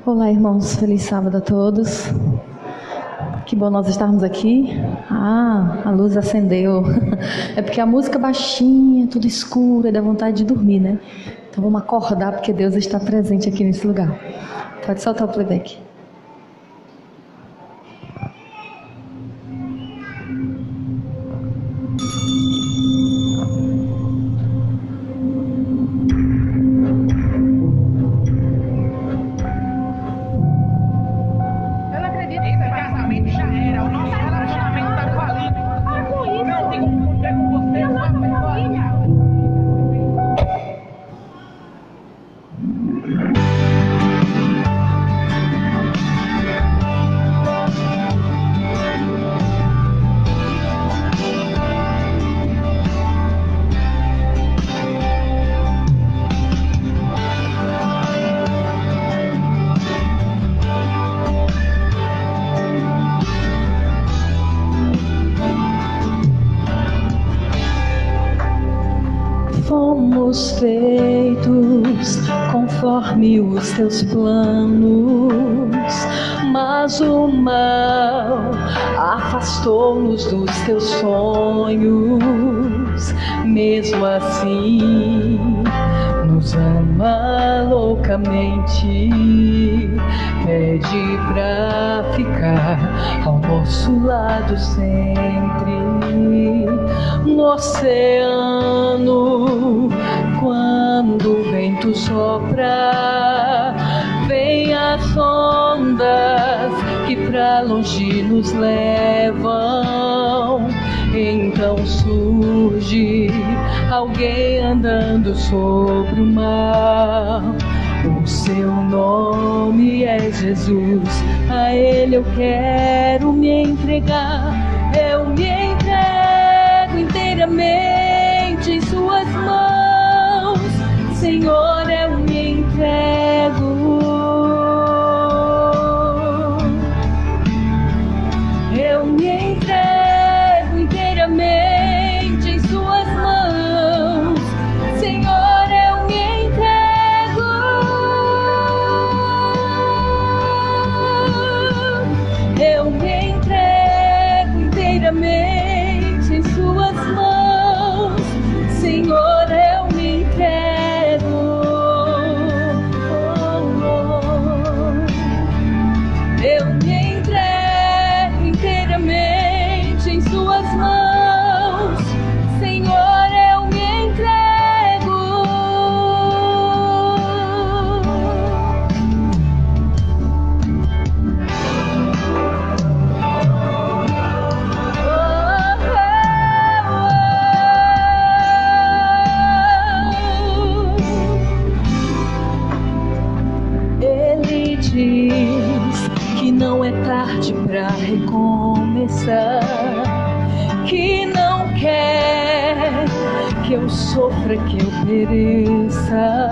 Olá, irmãos. Feliz sábado a todos. Que bom nós estarmos aqui. A luz acendeu. É porque a música baixinha, tudo escuro, dá vontade de dormir, né? Então vamos acordar porque Deus está presente aqui nesse lugar. Pode soltar o playback. Fomos feitos conforme os teus planos, mas o mal afastou-nos dos teus sonhos. Mesmo assim, nos ama loucamente, pede pra ficar ao nosso lado sempre. No oceano, quando o vento sopra, vem as ondas que pra longe nos levam. Então surge alguém andando sobre o mar. O seu nome é Jesus, a Ele eu quero me entregar. Eu me entrego inteiramente em suas mãos. Senhor, eu me entrego. Eu me entrego inteiramente em suas mãos. Senhor, eu me entrego. Eu me entrego inteiramente em suas mãos. Senhor, eu me entrego. Eu me entrego inteiramente em suas mãos. Senhor, eu me entrego. Ele diz que não é tarde pra recomeçar, que não quer que eu sofra, que eu pereça,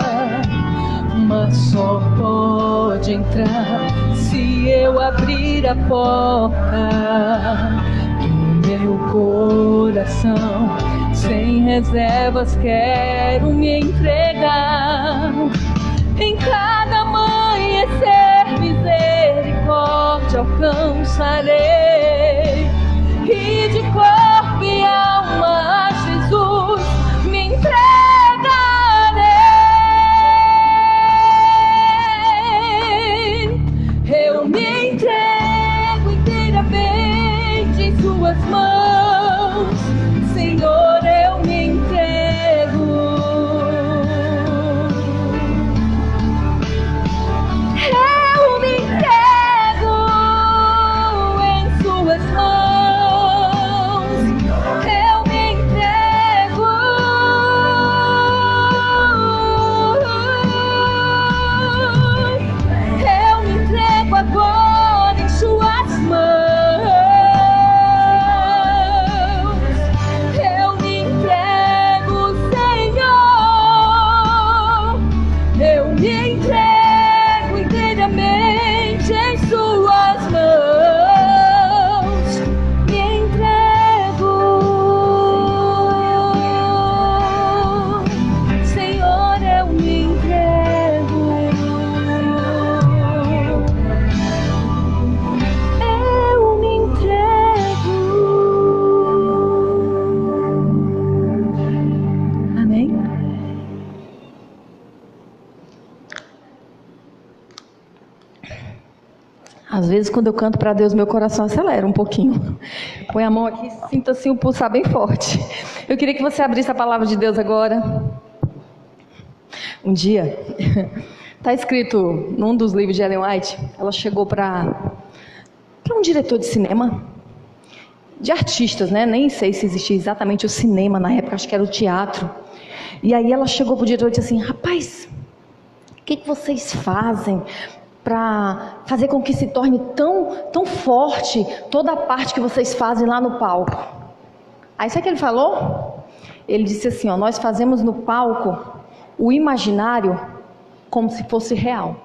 mas só pode entrar se eu abrir a porta do meu coração. Sem reservas quero me entregar. Em cada amanhecer misericórdia alcançarei, e de corpo e alma a Jesus me entregarei. Eu me entrego inteiramente em suas mãos. Senhor, eu me entrego. Eu me entrego em suas mãos. Eu me entrego. Eu me entrego agora em suas mãos. Às vezes, quando eu canto para Deus, meu coração acelera um pouquinho. Põe a mão aqui e sinta assim o pulsar bem forte. Eu queria que você abrisse a palavra de Deus agora. Um dia, está escrito num dos livros de Ellen White, ela chegou para um diretor de cinema, de artistas, né? Nem sei se existia exatamente o cinema na época, acho que era o teatro. E aí ela chegou para o diretor e disse assim: rapaz, o que vocês fazem para fazer com que se torne tão forte toda a parte que vocês fazem lá no palco? Aí sabe o que ele falou? Ele disse assim: ó, nós fazemos no palco o imaginário como se fosse real.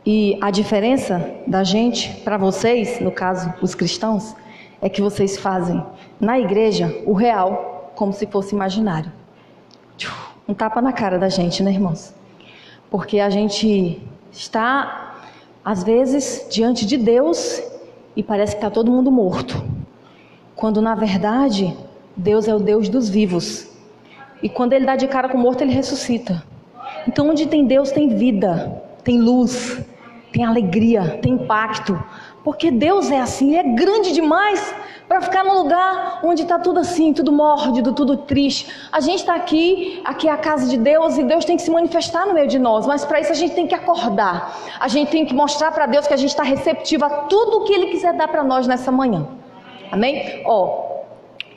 E a diferença da gente para vocês, no caso os cristãos, é que vocês fazem na igreja o real como se fosse imaginário. Um tapa na cara da gente, né, irmãos? Porque a gente está, às vezes, diante de Deus e parece que está todo mundo morto. Quando, na verdade, Deus é o Deus dos vivos. E quando Ele dá de cara com o morto, Ele ressuscita. Então, onde tem Deus, tem vida, tem luz, tem alegria, tem impacto. Porque Deus é assim, Ele é grande demais para ficar num lugar onde está tudo assim, tudo mórbido, tudo triste. A gente está aqui é a casa de Deus e Deus tem que se manifestar no meio de nós. Mas para isso a gente tem que acordar. A gente tem que mostrar para Deus que a gente está receptivo a tudo o que Ele quiser dar para nós nessa manhã. Amém?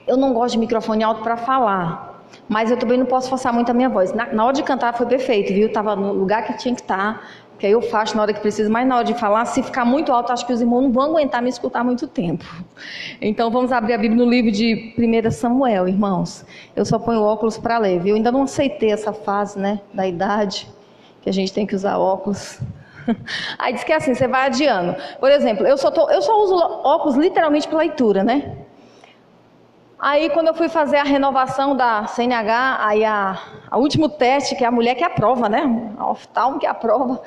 Eu não gosto de microfone alto para falar. Mas eu também não posso forçar muito a minha voz. Na hora de cantar foi perfeito, viu? Estava no lugar que tinha que estar. Que aí eu faço na hora que precisa, mas na hora de falar, se ficar muito alto, acho que os irmãos não vão aguentar me escutar muito tempo. Então vamos abrir a Bíblia no livro de 1 Samuel, irmãos. Eu só ponho óculos para ler, viu? Eu ainda não aceitei essa fase, né, da idade, que a gente tem que usar óculos. Aí diz que é assim, você vai adiando. Por exemplo, eu só uso óculos literalmente para leitura, né? Aí quando eu fui fazer a renovação da CNH, aí o último teste, que é a mulher que aprova, né? A oftalmo que aprova.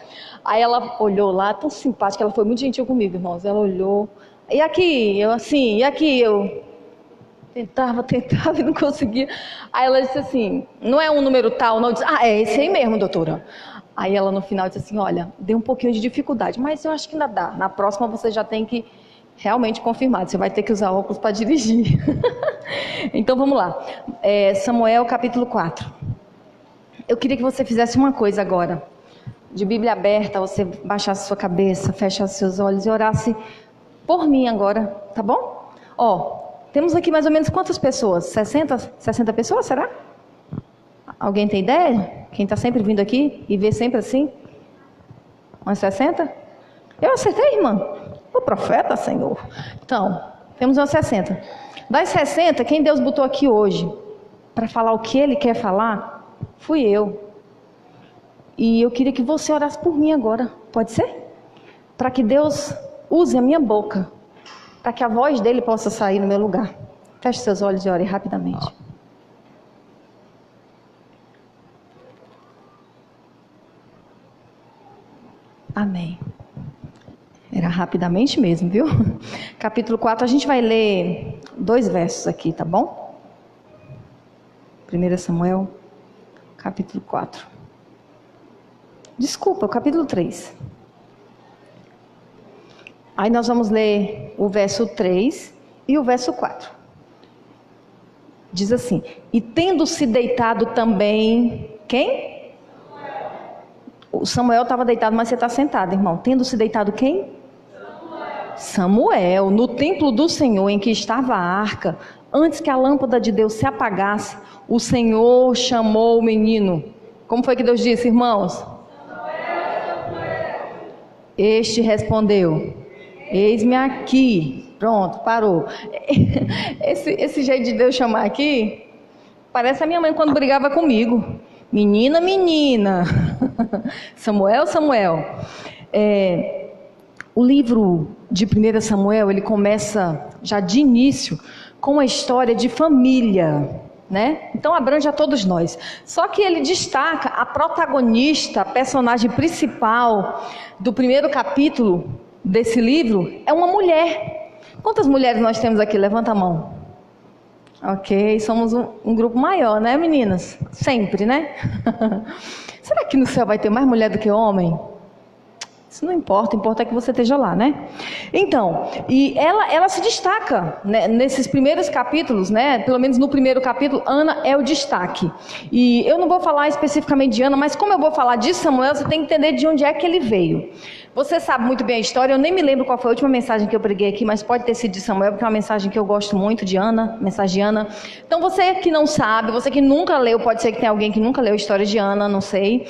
Aí ela olhou lá, tão simpática, ela foi muito gentil comigo, irmãos. Ela olhou, e aqui, eu assim, e aqui, eu tentava e não conseguia. Aí ela disse assim, não é um número tal, não. Eu disse, é esse aí mesmo, doutora. Aí ela no final disse assim, olha, deu um pouquinho de dificuldade, mas eu acho que ainda dá. Na próxima você já tem que realmente confirmar, você vai ter que usar óculos para dirigir. Então vamos lá, Samuel capítulo 4. Eu queria que você fizesse uma coisa agora, de Bíblia aberta, você baixasse sua cabeça, fechasse seus olhos e orasse por mim agora, tá bom? Temos aqui mais ou menos quantas pessoas? 60 pessoas, será? Alguém tem ideia? Quem está sempre vindo aqui e vê sempre assim? Umas 60? Eu acertei, irmã? O profeta, Senhor. Então, temos umas 60. Das 60, quem Deus botou aqui hoje para falar o que Ele quer falar, fui eu. E eu queria que você orasse por mim agora, pode ser? Para que Deus use a minha boca, para que a voz dEle possa sair no meu lugar. Feche seus olhos e ore rapidamente. Amém. Era rapidamente mesmo, viu? Capítulo 4, a gente vai ler 2 versos aqui, tá bom? 1 Samuel, capítulo 4. Desculpa, o capítulo 3. Aí nós vamos ler o verso 3 e o verso 4. Diz assim, e tendo se deitado também, quem? O Samuel estava deitado, mas você está sentado, irmão. Tendo se deitado quem? Samuel, no templo do Senhor em que estava a arca, antes que a lâmpada de Deus se apagasse, o Senhor chamou o menino. Como foi que Deus disse, irmãos? Samuel. Este respondeu, eis-me aqui. Pronto, parou. Esse jeito de Deus chamar aqui, parece a minha mãe quando brigava comigo. Menina, menina. Samuel, Samuel. O livro de 1 Samuel, ele começa já de início com uma história de família, né? Então abrange a todos nós. Só que ele destaca a protagonista, a personagem principal do primeiro capítulo desse livro, é uma mulher. Quantas mulheres nós temos aqui? Levanta a mão. Ok, somos um grupo maior, né, meninas? Sempre, né? Será que no céu vai ter mais mulher do que homem? Isso não importa, importa é que você esteja lá, né? Então, e ela se destaca, né, nesses primeiros capítulos, né? Pelo menos no primeiro capítulo, Ana é o destaque. E eu não vou falar especificamente de Ana, mas como eu vou falar de Samuel, você tem que entender de onde é que ele veio. Você sabe muito bem a história, eu nem me lembro qual foi a última mensagem que eu preguei aqui, mas pode ter sido de Samuel, porque é uma mensagem que eu gosto muito, de Ana, mensagem de Ana. Então você que não sabe, você que nunca leu, pode ser que tenha alguém que nunca leu a história de Ana, não sei.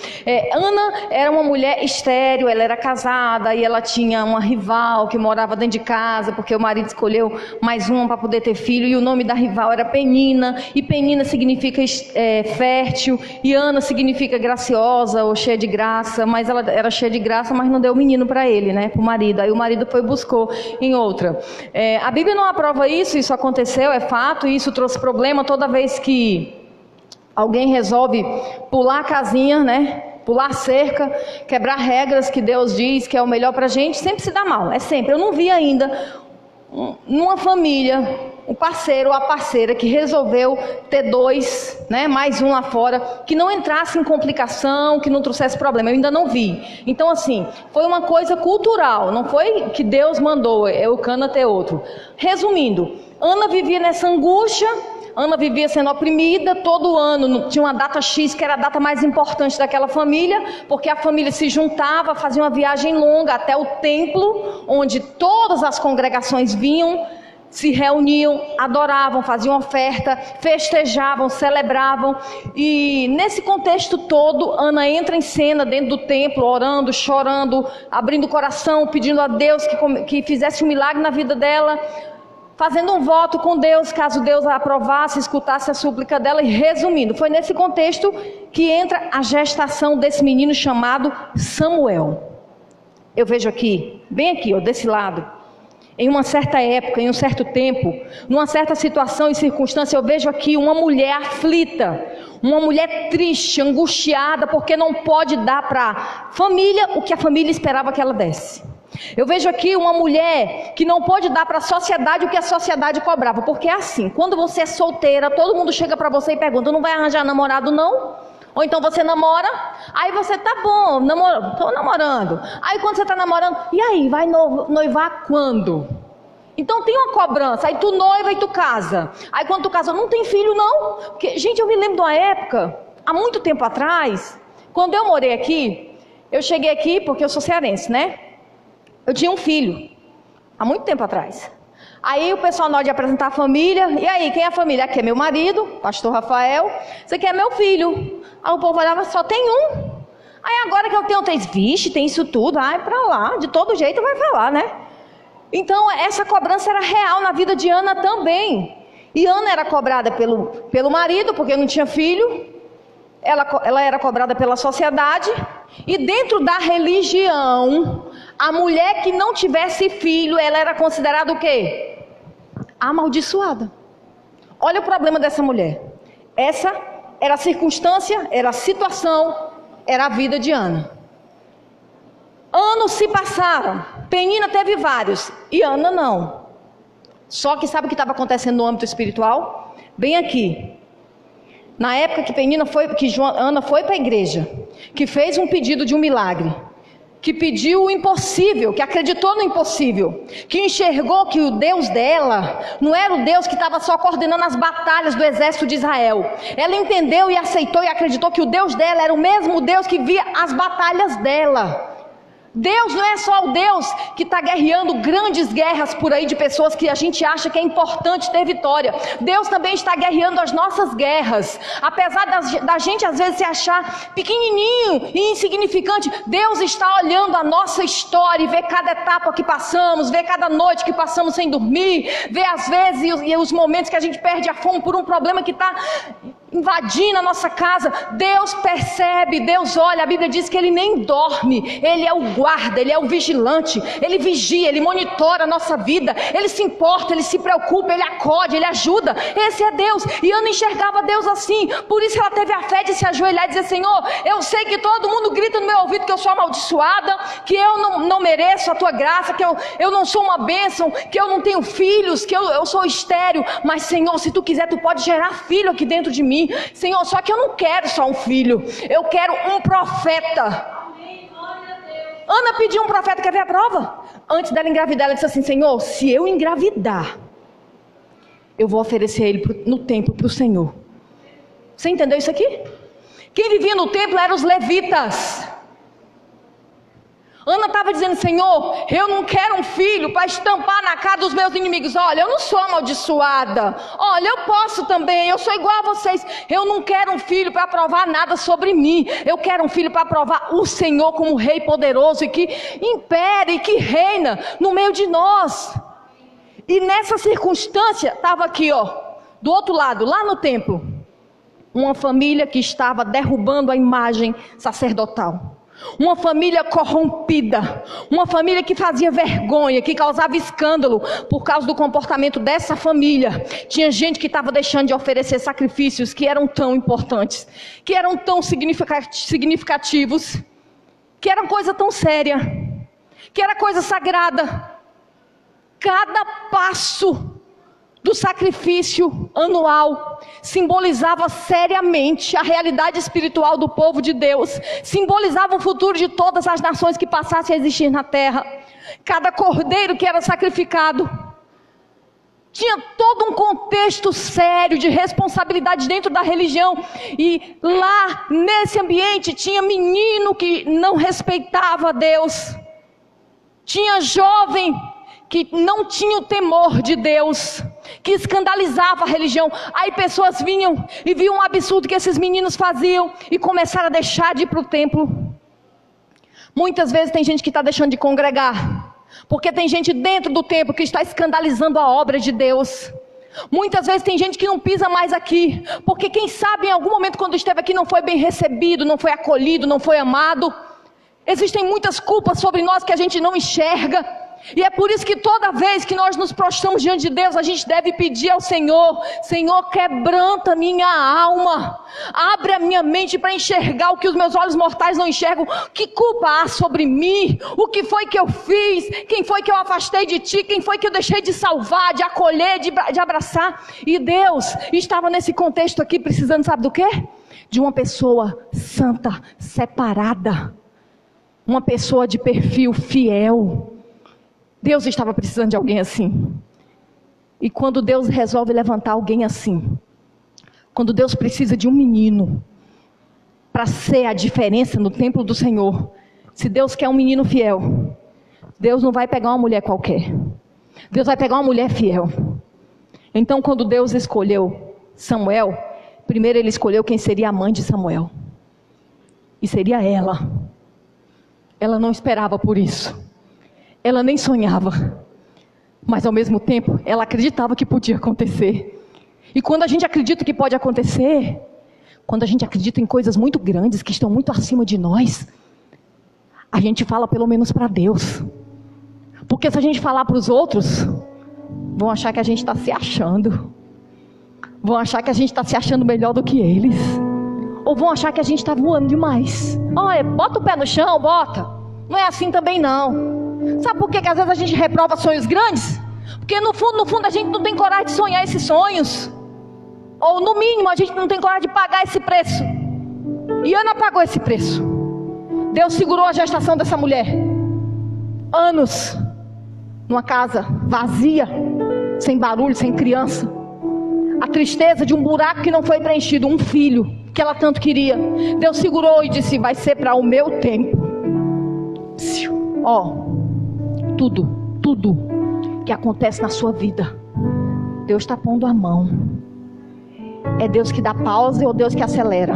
Ana era uma mulher estéril, ela era casada e ela tinha uma rival que morava dentro de casa, porque o marido escolheu mais uma para poder ter filho, e o nome da rival era Penina, e Penina significa fértil, e Ana significa graciosa ou cheia de graça, mas ela era cheia de graça, mas não deu menino para ele, né, para o marido. Aí o marido foi e buscou em outra. A Bíblia não aprova isso aconteceu, é fato, e isso trouxe problema toda vez que alguém resolve pular a casinha, né, pular cerca, quebrar regras que Deus diz que é o melhor para a gente, sempre se dá mal, é sempre. Eu não vi ainda numa família o parceiro ou a parceira que resolveu ter dois, né, mais um lá fora, que não entrasse em complicação, que não trouxesse problema. Eu ainda não vi. Então assim, foi uma coisa cultural, não foi que Deus mandou Eucana ter outro. Resumindo, Ana vivia nessa angústia, Ana vivia sendo oprimida, todo ano tinha uma data X que era a data mais importante daquela família, porque a família se juntava, fazia uma viagem longa até o templo, onde todas as congregações vinham, se reuniam, adoravam, faziam oferta, festejavam, celebravam. E nesse contexto todo, Ana entra em cena dentro do templo, orando, chorando, abrindo o coração, pedindo a Deus que fizesse um milagre na vida dela, fazendo um voto com Deus, caso Deus a aprovasse, escutasse a súplica dela. E resumindo, foi nesse contexto que entra a gestação desse menino chamado Samuel. Eu vejo aqui, bem aqui, ó, desse lado, em uma certa época, em um certo tempo, numa certa situação e circunstância, eu vejo aqui uma mulher aflita, uma mulher triste, angustiada, porque não pode dar para a família o que a família esperava que ela desse. Eu vejo aqui uma mulher que não pode dar para a sociedade o que a sociedade cobrava, porque é assim, quando você é solteira, todo mundo chega para você e pergunta: não vai arranjar namorado não? Ou então você namora, aí você tá bom, tô namorando. Aí quando você tá namorando, e aí, vai noivar quando? Então tem uma cobrança, aí tu noiva e tu casa. Aí quando tu casa, não tem filho não? Porque, gente, eu me lembro de uma época, há muito tempo atrás, quando eu morei aqui, eu cheguei aqui porque eu sou cearense, né? Eu tinha um filho, há muito tempo atrás. Aí o pessoal na hora de apresentar a família, e aí, quem é a família? Aqui é meu marido, pastor Rafael, esse aqui é meu filho. Aí o povo olhava, só tem um. Aí agora que eu tenho três, vixe, tem isso tudo, ai pra lá, de todo jeito vai falar, né? Então essa cobrança era real na vida de Ana também. E Ana era cobrada pelo marido, porque não tinha filho. Ela era cobrada pela sociedade. E dentro da religião, a mulher que não tivesse filho, ela era considerada o quê? Amaldiçoada. Olha o problema dessa mulher. Essa era a circunstância, era a situação, era a vida de Ana. Anos se passaram, Penina teve vários e Ana não. Só que sabe o que estava acontecendo no âmbito espiritual? Bem aqui. Na época que Ana foi para a igreja, que fez um pedido de um milagre, que pediu o impossível, que acreditou no impossível, que enxergou que o Deus dela não era o Deus que estava só coordenando as batalhas do exército de Israel. Ela entendeu e aceitou e acreditou que o Deus dela era o mesmo Deus que via as batalhas dela. Deus não é só o Deus que está guerreando grandes guerras por aí de pessoas que a gente acha que é importante ter vitória. Deus também está guerreando as nossas guerras. Apesar da gente às vezes se achar pequenininho e insignificante, Deus está olhando a nossa história e vê cada etapa que passamos, vê cada noite que passamos sem dormir, vê às vezes os momentos que a gente perde a fome por um problema que está invadindo a nossa casa. Deus percebe, Deus olha. A Bíblia diz que Ele nem dorme, Ele é o guarda, Ele é o vigilante, Ele vigia, Ele monitora a nossa vida, Ele se importa, Ele se preocupa, Ele acode, Ele ajuda. Esse é Deus. E Ana enxergava Deus assim, por isso ela teve a fé de se ajoelhar e dizer: Senhor, eu sei que todo mundo grita no meu ouvido que eu sou amaldiçoada, que eu não mereço a Tua graça, que eu não sou uma bênção, que eu não tenho filhos, que eu sou estéril, mas Senhor, se Tu quiser, Tu pode gerar filho aqui dentro de mim, Senhor, só que eu não quero só um filho, eu quero um profeta. Ana pediu um profeta, quer ver a prova? Antes dela engravidar, ela disse assim: Senhor, se eu engravidar, eu vou oferecer ele no templo para o Senhor. Você entendeu isso aqui? Quem vivia no templo eram os levitas. Ana estava dizendo: Senhor, eu não quero um filho para estampar na cara dos meus inimigos. Olha, eu não sou amaldiçoada. Olha, eu posso também, eu sou igual a vocês. Eu não quero um filho para provar nada sobre mim. Eu quero um filho para provar o Senhor como rei poderoso e que impere e que reina no meio de nós. E nessa circunstância, estava aqui, do outro lado, lá no templo, uma família que estava derrubando a imagem sacerdotal. Uma família corrompida, uma família que fazia vergonha, que causava escândalo por causa do comportamento dessa família. Tinha gente que estava deixando de oferecer sacrifícios que eram tão importantes, que eram tão significativos, que era coisa tão séria, que era coisa sagrada. Cada passo do sacrifício anual simbolizava seriamente a realidade espiritual do povo de Deus, simbolizava o futuro de todas as nações que passassem a existir na terra. Cada cordeiro que era sacrificado tinha todo um contexto sério de responsabilidade dentro da religião. E lá nesse ambiente tinha menino que não respeitava a Deus, tinha jovem que não tinha o temor de Deus, que escandalizava a religião. Aí pessoas vinham e viam um absurdo que esses meninos faziam e começaram a deixar de ir para o templo. Muitas vezes tem gente que está deixando de congregar, porque tem gente dentro do templo que está escandalizando a obra de Deus. Muitas vezes tem gente que não pisa mais aqui, porque quem sabe em algum momento quando esteve aqui não foi bem recebido, não foi acolhido, não foi amado. Existem muitas culpas sobre nós que a gente não enxerga. E é por isso que toda vez que nós nos prostramos diante de Deus, a gente deve pedir ao Senhor: Senhor, quebranta minha alma, abre a minha mente para enxergar o que os meus olhos mortais não enxergam. Que culpa há sobre mim? O que foi que eu fiz? Quem foi que eu afastei de Ti? Quem foi que eu deixei de salvar, de acolher, de abraçar? E Deus estava nesse contexto aqui precisando, sabe do quê? De uma pessoa santa, separada, uma pessoa de perfil fiel. Deus estava precisando de alguém assim. E quando Deus resolve levantar alguém assim, quando Deus precisa de um menino para ser a diferença no templo do Senhor, se Deus quer um menino fiel, Deus não vai pegar uma mulher qualquer, Deus vai pegar uma mulher fiel. Então quando Deus escolheu Samuel, primeiro Ele escolheu quem seria a mãe de Samuel, e seria ela. Ela não esperava por isso, ela nem sonhava, mas ao mesmo tempo ela acreditava que podia acontecer. E quando a gente acredita que pode acontecer, quando a gente acredita em coisas muito grandes que estão muito acima de nós, a gente fala pelo menos para Deus. Porque se a gente falar para os outros, vão achar que a gente está se achando, vão achar que a gente está se achando melhor do que eles, ou vão achar que a gente está voando demais. Olha, bota o pé no chão, bota. Não é assim também não. Sabe por que às vezes a gente reprova sonhos grandes? Porque no fundo a gente não tem coragem de sonhar esses sonhos. Ou no mínimo a gente não tem coragem de pagar esse preço. E Ana pagou esse preço. Deus segurou a gestação dessa mulher anos, numa casa vazia, sem barulho, sem criança. A tristeza de um buraco que não foi preenchido, um filho que ela tanto queria. Deus segurou e disse: vai ser para o meu tempo. Tudo que acontece na sua vida, Deus está pondo a mão. É Deus que dá pausa ou Deus que acelera.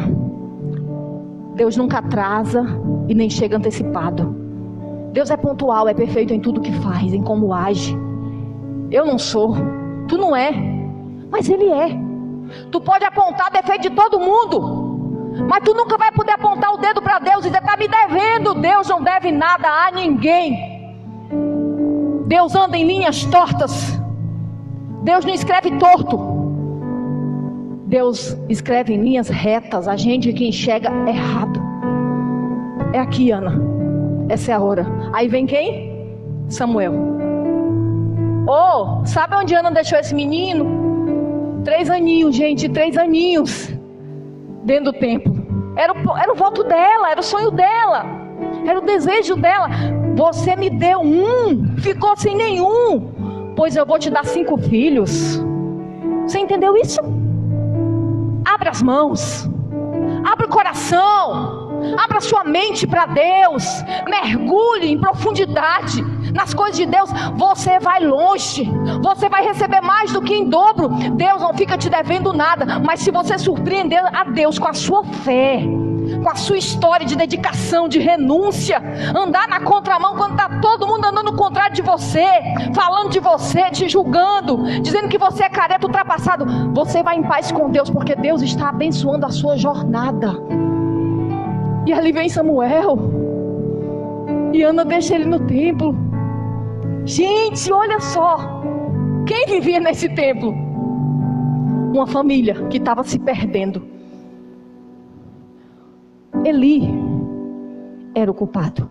Deus nunca atrasa e nem chega antecipado. Deus é pontual, é perfeito em tudo que faz, em como age. Eu não sou, tu não é, mas Ele é. Tu pode apontar defeito de todo mundo, mas tu nunca vai poder apontar o dedo para Deus e dizer: está me devendo. Deus não deve nada a ninguém. Deus anda em linhas tortas. Deus não escreve torto. Deus escreve em linhas retas. A gente que enxerga errado. É aqui, Ana. Essa é a hora. Aí vem quem? Samuel. Sabe onde Ana deixou esse menino? 3 aninhos, gente. 3 aninhos. Dentro do templo. Era o voto dela, era o sonho dela. Era o desejo dela. Você me deu um, ficou sem nenhum, pois eu vou te dar 5 filhos. Você entendeu isso? Abra as mãos, abra o coração, abra sua mente para Deus, mergulhe em profundidade nas coisas de Deus. Você vai longe, você vai receber mais do que em dobro. Deus não fica te devendo nada, mas se você surpreender a Deus com a sua fé, com a sua história de dedicação, de renúncia, andar na contramão quando está todo mundo andando no contrário de você, falando de você, te julgando, dizendo que você é careta, ultrapassado, você vai em paz com Deus, porque Deus está abençoando a sua jornada. E ali vem Samuel, e Ana deixa ele no templo. Gente, olha só, quem vivia nesse templo? Uma família que estava se perdendo. Eli era o culpado.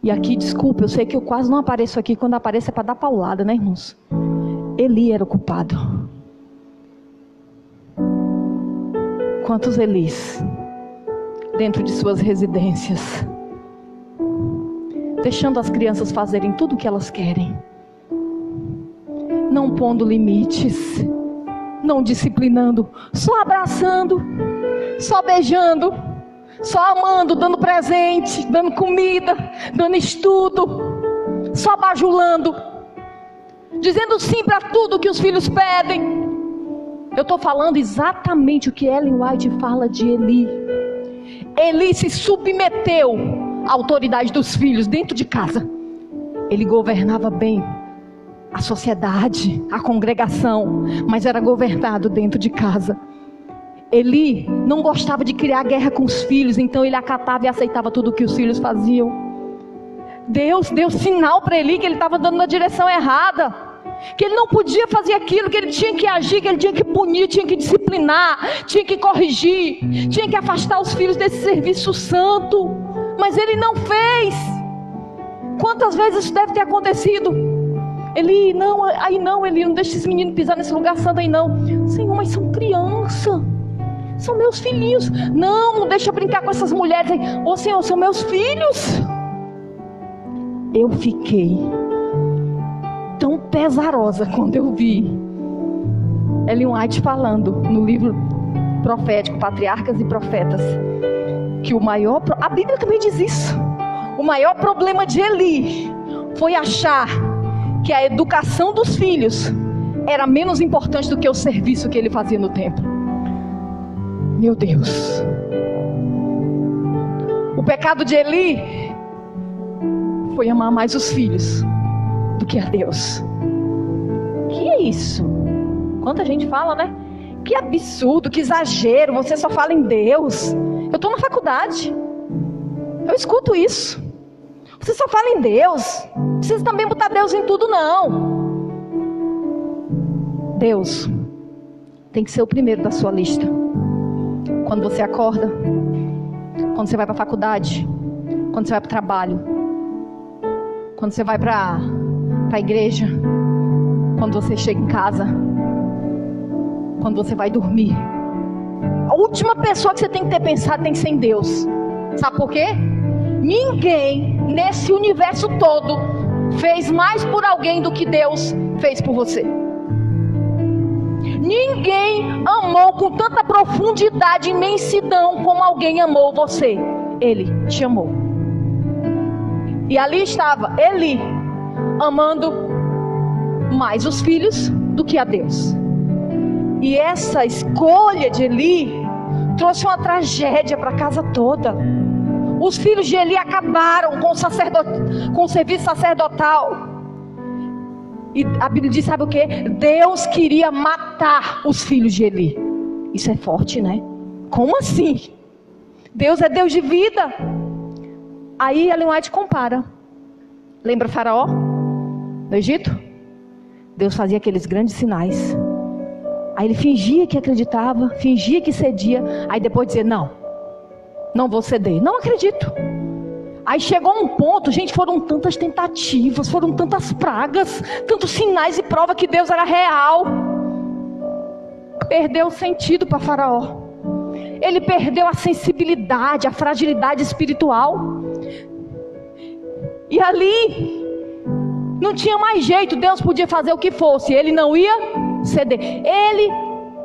E aqui, desculpa, eu sei que eu quase não apareço aqui. Quando apareço é para dar paulada, né, irmãos? Eli era o culpado. Quantos Elis dentro de suas residências, deixando as crianças fazerem tudo o que elas querem, não pondo limites, não disciplinando, só abraçando, só beijando, só amando, dando presente, dando comida, dando estudo, só bajulando, dizendo sim para tudo que os filhos pedem. Eu estou falando exatamente o que Ellen White fala de Eli. Eli se submeteu à autoridade dos filhos dentro de casa. Ele governava bem a sociedade, a congregação, mas era governado dentro de casa. Eli não gostava de criar guerra com os filhos, então ele acatava e aceitava tudo o que os filhos faziam. Deus deu sinal para Eli que ele estava dando na direção errada, que ele não podia fazer aquilo, que ele tinha que agir, que ele tinha que punir, tinha que disciplinar, tinha que corrigir, tinha que afastar os filhos desse serviço santo. Mas ele não fez. Quantas vezes isso deve ter acontecido? Eli, não, aí não, Eli, não deixa esses meninos pisar nesse lugar santo aí não. Senhor, mas são crianças, são meus filhinhos. Não deixa eu brincar com essas mulheres aí. Ô Senhor, são meus filhos. Eu fiquei tão pesarosa quando eu vi Ellen White falando no livro profético Patriarcas e Profetas, que a Bíblia também diz isso, o maior problema de Eli foi achar que a educação dos filhos era menos importante do que o serviço que ele fazia no templo. Meu Deus, o pecado de Eli foi amar mais os filhos do que a Deus. Que é isso? Quanta gente fala, né? Que absurdo, que exagero, você só fala em Deus. Eu estou na faculdade, eu escuto isso. Você só fala em Deus, não precisa também botar Deus em tudo não. Deus tem que ser o primeiro da sua lista. Quando você acorda, quando você vai para a faculdade, quando você vai para o trabalho, quando você vai para a igreja, quando você chega em casa, quando você vai dormir. A última pessoa que você tem que ter pensado tem que ser em Deus. Sabe por quê? Ninguém nesse universo todo fez mais por alguém do que Deus fez por você. Ninguém amou com tanta profundidade e imensidão como alguém amou você. Ele te amou. E ali estava Eli amando mais os filhos do que a Deus. E essa escolha de Eli trouxe uma tragédia para a casa toda. Os filhos de Eli acabaram com o serviço sacerdotal. E a Bíblia diz, sabe o que? Deus queria matar os filhos de Eli. Isso é forte, né? Como assim? Deus é Deus de vida. Aí Ellen White compara. Lembra Faraó? No Egito? Deus fazia aqueles grandes sinais. Aí ele fingia que acreditava, fingia que cedia. Aí depois dizia, não vou ceder, não acredito. Aí chegou um ponto, gente, foram tantas tentativas, foram tantas pragas, tantos sinais e prova que Deus era real. Perdeu o sentido para Faraó. Ele perdeu a sensibilidade, a fragilidade espiritual. E ali não tinha mais jeito. Deus podia fazer o que fosse, ele não ia ceder. Ele,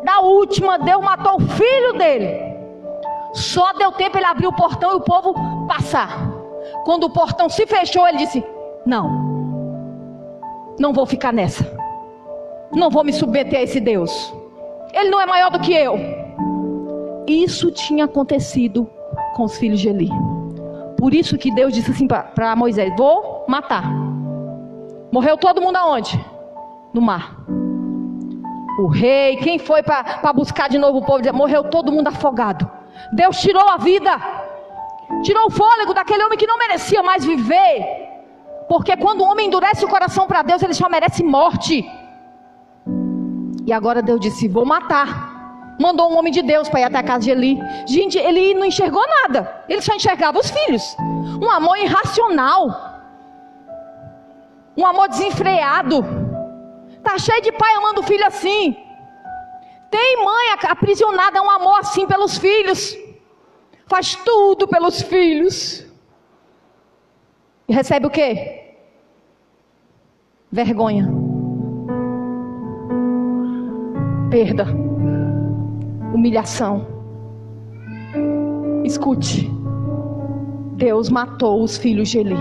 na última, Deus matou o filho dele. Só deu tempo ele abrir o portão e o povo passar. Quando o portão se fechou, ele disse: não vou ficar nessa. Não vou me submeter a esse Deus. Ele não é maior do que eu. Isso tinha acontecido com os filhos de Eli. Por isso que Deus disse assim para Moisés: vou matar. Morreu todo mundo aonde? No mar. O rei, quem foi para buscar de novo o povo, morreu todo mundo afogado. Deus tirou a vida, tirou o fôlego daquele homem que não merecia mais viver. Porque quando o homem endurece o coração para Deus, ele só merece morte. E agora Deus disse: vou matar. Mandou um homem de Deus para ir até a casa de Eli. Gente, Eli não enxergou nada. Ele só enxergava os filhos. Um amor irracional. Um amor desenfreado. Tá cheio de pai amando o filho assim. Tem mãe aprisionada a um amor assim pelos filhos. Faz tudo pelos filhos. E recebe o quê? Vergonha. Perda. Humilhação. Escute. Deus matou os filhos de Eli.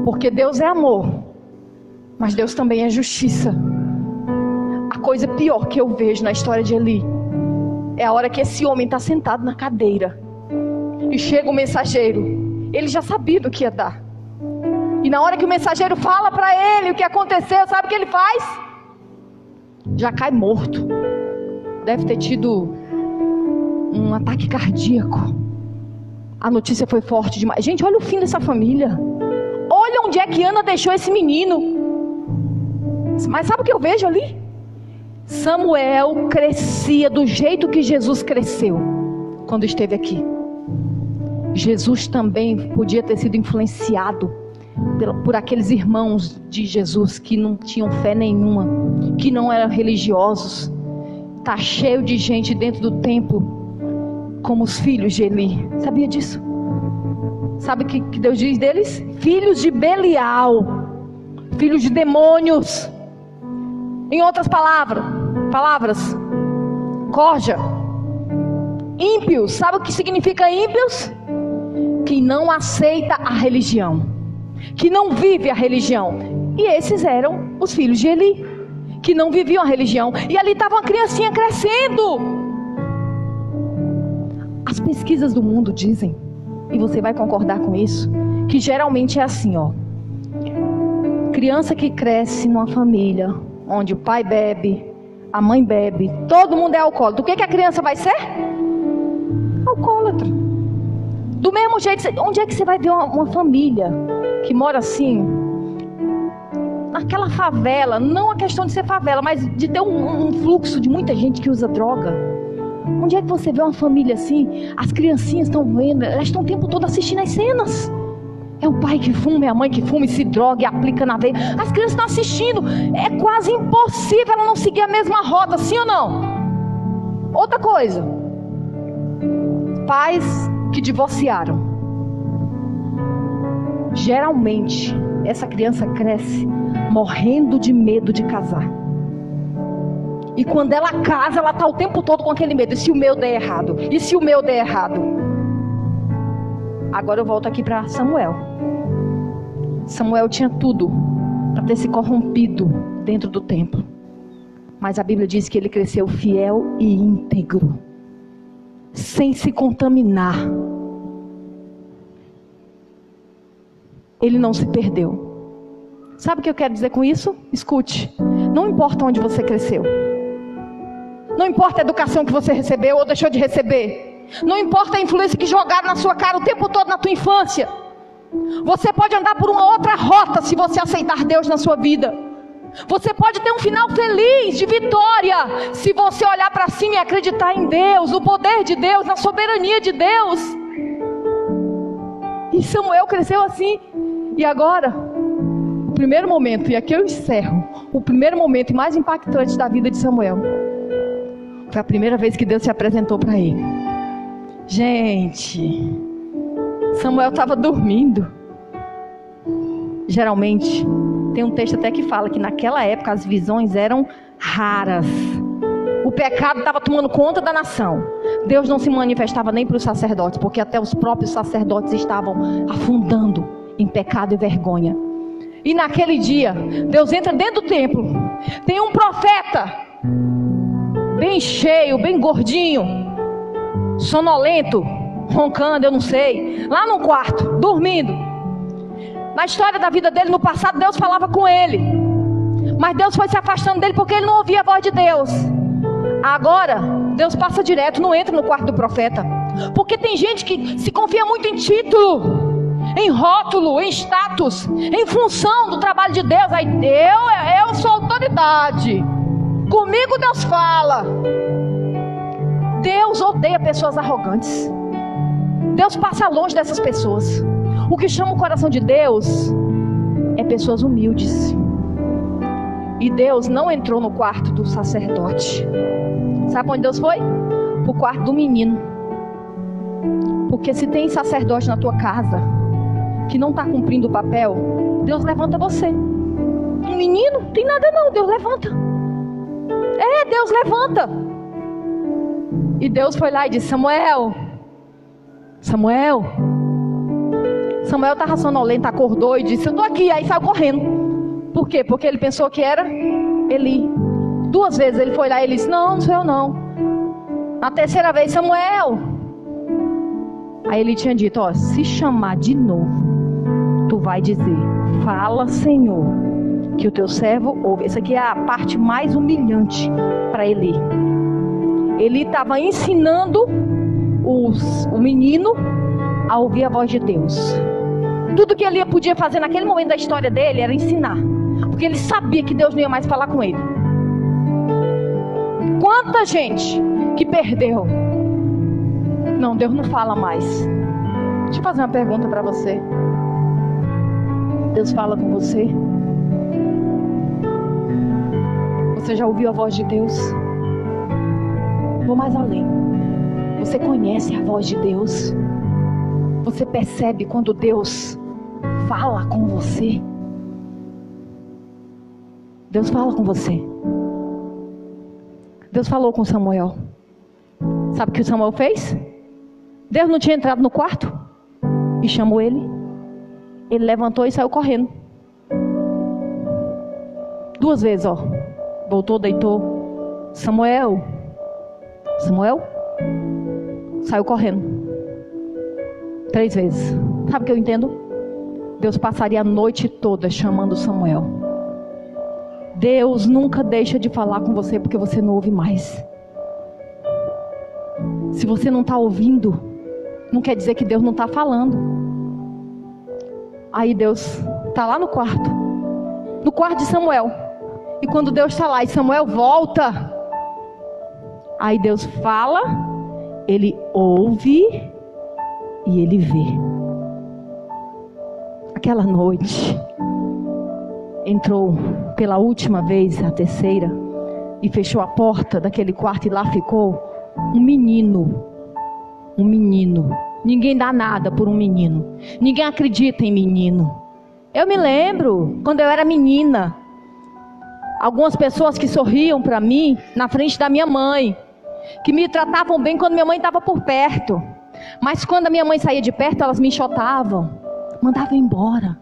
Porque Deus é amor. Mas Deus também é justiça. A coisa pior que eu vejo na história de Eli é a hora que esse homem está sentado na cadeira e chega o mensageiro. Ele já sabia do que ia dar. E na hora que o mensageiro fala para ele o que aconteceu, sabe o que ele faz? Já cai morto. Deve ter tido um ataque cardíaco. A notícia foi forte demais. Gente, olha o fim dessa família. Olha onde é que Ana deixou esse menino. Mas sabe o que eu vejo ali? Samuel crescia do jeito que Jesus cresceu quando esteve aqui. Jesus também podia ter sido influenciado por aqueles irmãos de Jesus que não tinham fé nenhuma, que não eram religiosos. Está cheio de gente dentro do templo como os filhos de Eli. Sabia disso? Sabe o que Deus diz deles? Filhos de Belial, filhos de demônios. Em outras palavras, corja, ímpios. Sabe o que significa ímpios? Que não aceita a religião, que não vive a religião. E esses eram os filhos de Eli, que não viviam a religião. E ali estava uma criancinha crescendo. As pesquisas do mundo dizem, e você vai concordar com isso, que geralmente é assim, ó. Criança que cresce numa família onde o pai bebe, a mãe bebe, todo mundo é alcoólatra. O que a criança vai ser? Alcoólatra. Do mesmo jeito, onde é que você vai ver uma família que mora assim, naquela favela? Não a questão de ser favela, mas de ter um fluxo de muita gente que usa droga. Onde é que você vê uma família assim? As criancinhas estão vendo, elas estão o tempo todo assistindo as cenas. É o pai que fuma, é a mãe que fuma e se droga e aplica na veia. As crianças estão assistindo. É quase impossível ela não seguir a mesma rota, sim ou não? Outra coisa. Pais que divorciaram. Geralmente, essa criança cresce morrendo de medo de casar. E quando ela casa, ela está o tempo todo com aquele medo. E se o meu der errado? E se o meu der errado? Agora eu volto aqui para Samuel. Samuel tinha tudo para ter se corrompido dentro do templo. Mas a Bíblia diz que ele cresceu fiel e íntegro, sem se contaminar. Ele não se perdeu. Sabe o que eu quero dizer com isso? Escute. Não importa onde você cresceu. Não importa a educação que você recebeu ou deixou de receber. Não importa a influência que jogaram na sua cara o tempo todo na tua infância. Você pode andar por uma outra rota se você aceitar Deus na sua vida. Você pode ter um final feliz, de vitória, se você olhar para cima e acreditar em Deus, no poder de Deus, na soberania de Deus. E Samuel cresceu assim. E agora, o primeiro momento, e aqui eu encerro, o primeiro momento mais impactante da vida de Samuel Foi a primeira vez que Deus se apresentou para ele. Gente, Samuel estava dormindo. Geralmente, tem um texto até que fala que naquela época as visões eram raras. O pecado estava tomando conta da nação. Deus não se manifestava nem para os sacerdotes, porque até os próprios sacerdotes estavam afundando em pecado e vergonha. E naquele dia, Deus entra dentro do templo. Tem um profeta, bem cheio, bem gordinho, sonolento, roncando, eu não sei, lá no quarto, dormindo. Na história da vida dele, no passado, Deus falava com ele. Mas Deus foi se afastando dele porque ele não ouvia a voz de Deus. Agora, Deus passa direto, não entra no quarto do profeta. Porque tem gente que se confia muito em título, em rótulo, em status, em função do trabalho de Deus. Aí eu sou autoridade. Comigo Deus fala. Deus odeia pessoas arrogantes. Deus passa longe dessas pessoas. O que chama o coração de Deus é pessoas humildes. E Deus não entrou no quarto do sacerdote. Sabe onde Deus foi? Pro quarto do menino. Porque se tem sacerdote na tua casa que não está cumprindo o papel, Deus levanta você. Um menino? Tem nada não, Deus levanta. Deus levanta. E Deus foi lá e disse: Samuel. Samuel estava sonolento, acordou e disse: eu estou aqui. Aí saiu correndo. Por quê? Porque ele pensou que era Eli. 2 vezes ele foi lá e ele disse: não sou eu não. Na 3ª vez: Samuel. Aí ele tinha dito: ó, se chamar de novo, tu vai dizer: fala, Senhor, que o teu servo ouve. Essa aqui é a parte mais humilhante para Eli. Ele estava ensinando o menino a ouvir a voz de Deus. Tudo que Eli podia fazer naquele momento da história dele era ensinar, porque ele sabia que Deus não ia mais falar com ele. Quanta gente que perdeu. Não, Deus não fala mais. Deixa eu fazer uma pergunta para você. Deus fala com você? Você já ouviu a voz de Deus? Vou mais além. Você conhece a voz de Deus? Você percebe quando Deus fala com você? Deus fala com você. Deus falou com Samuel. Sabe o que o Samuel fez? Deus não tinha entrado no quarto e chamou ele. Ele levantou e saiu correndo. 2 vezes, ó. Voltou, deitou. Samuel. Samuel. Saiu correndo. 3 vezes. Sabe o que eu entendo? Deus passaria a noite toda chamando Samuel. Deus nunca deixa de falar com você porque você não ouve mais. Se você não está ouvindo, não quer dizer que Deus não está falando. Aí Deus está lá no quarto de Samuel. E quando Deus está lá e Samuel volta, aí Deus fala, ele ouve e ele vê. Aquela noite, entrou pela última vez, a 3ª, e fechou a porta daquele quarto e lá ficou um menino. Um menino. Ninguém dá nada por um menino. Ninguém acredita em menino. Eu me lembro, quando eu era menina, algumas pessoas que sorriam para mim na frente da minha mãe, que me tratavam bem quando minha mãe estava por perto. Mas quando a minha mãe saía de perto, elas me enxotavam, mandavam embora.